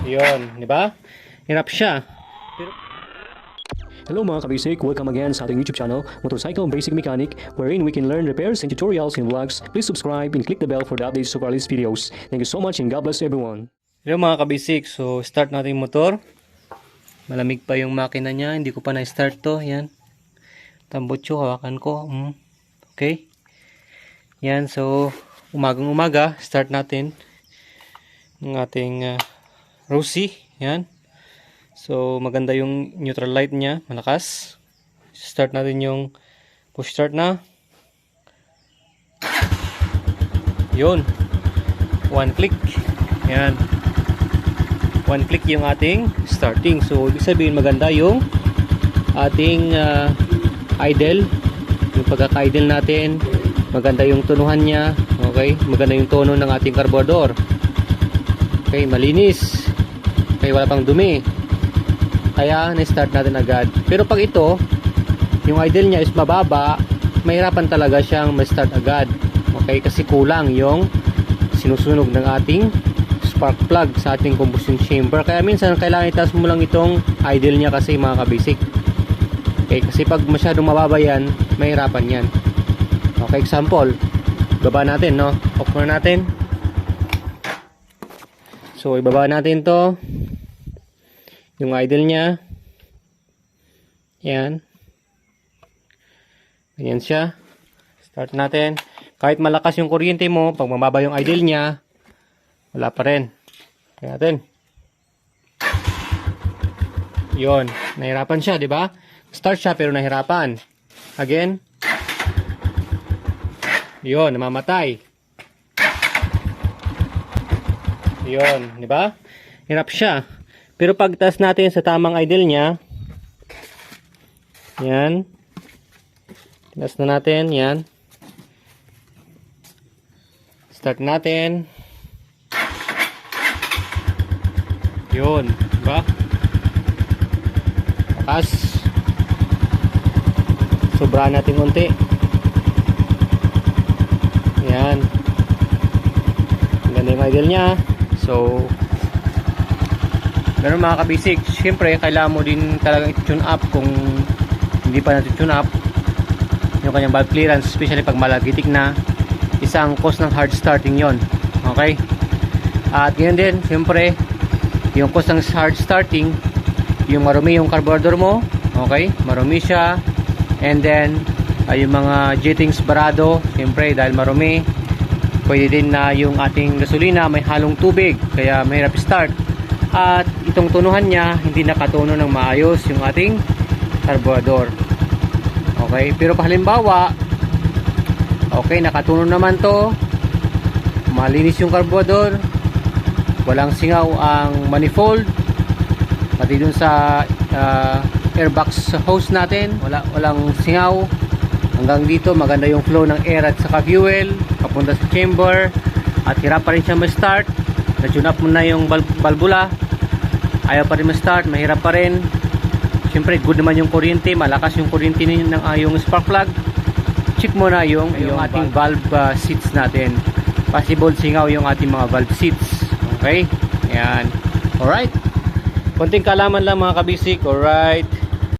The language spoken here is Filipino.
Yun, di ba? Hirap siya. Hello mga kabasic, welcome again sa ating YouTube channel, Motorcycle Basic Mechanic, wherein we can learn repairs and tutorials and vlogs. Please subscribe and click the bell for the updates of our latest videos. Thank you so much and God bless everyone. Hello mga kabasic, so start natin yung motor. Malamig pa yung makina niya, hindi ko pa na-start to. Yan. Tambutso, hawakan ko. Okay. Yan, so umagang umaga, start natin ng ating Rosy. Yan. So maganda yung neutral light niya, malakas. Start natin yung push start na. Yun. One click. Yan. One click yung ating starting. So ibig sabihin maganda yung ating idle. Yung pagkaka-idle natin, maganda yung tunuhan niya. Okay? Maganda yung tono ng ating carburetor. Okay, malinis. Okay, wala pang dumi. Kaya na-start natin agad. Pero pag ito, yung idle niya is mababa, mahirapan talaga siyang ma-start agad. Okay, kasi kulang yung sinusunog ng ating spark plug sa ating combustion chamber. Kaya minsan kailangan itaas mo lang itong idle niya kasi mga kabasic. Okay, kasi pag masyadong mababa yan, mahirapan yan. Okay, example, baba natin, no? Off muna natin. So, ibaba natin to. Yung idle niya. Yan. Ganyan siya. Start natin. Kahit malakas yung kuryente mo, pag mababa yung idle niya, wala pa rin. Kaya natin. Yun. Nahirapan siya, di ba? Start siya pero nahirapan. Again. Yun. Namamatay. Yun. Di ba? Hirap siya. Pero pag taas natin sa tamang idle niya, yan. Taas na natin, yan. Start natin. Yun, diba? Taas. Sobra natin unti. Yan. Ganda yung idle niya. So, pero mga kabasic, syempre kailangan mo din talagang i-tune up kung hindi pa na-tune up yung kanyang valve clearance, especially pag malagitik na. Isang cause ng hard starting yon. Okay? At ganyan din, syempre yung cause ng hard starting, yung marumi yung carburetor mo. Okay? Marumi siya. And then yung mga jettings barado, syempre dahil marumi. Pwede din na yung ating gasolina may halong tubig, kaya mahirap start. At itong tunuhan niya, hindi nakatuno ng maayos yung ating carburetor. Okay, pero halimbawa, okay, nakatuno naman to, malinis yung carburetor, walang singaw ang manifold, pati dun sa airbox hose natin, walang singaw. Hanggang dito, maganda yung flow ng air at saka fuel, papunta sa chamber, at hirap pa rin siya ma-start. Na-tune up mo na yung valvula, ayaw pa rin ma-start, mahirap pa rin. Siyempre good naman yung kuryente, malakas yung kuryente ng yung spark plug. Check mo na yung ating valve seats natin. Possible singaw yung ating mga valve seats. Okay, ayan. Alright, konting kaalaman lang mga kabasic. Alright,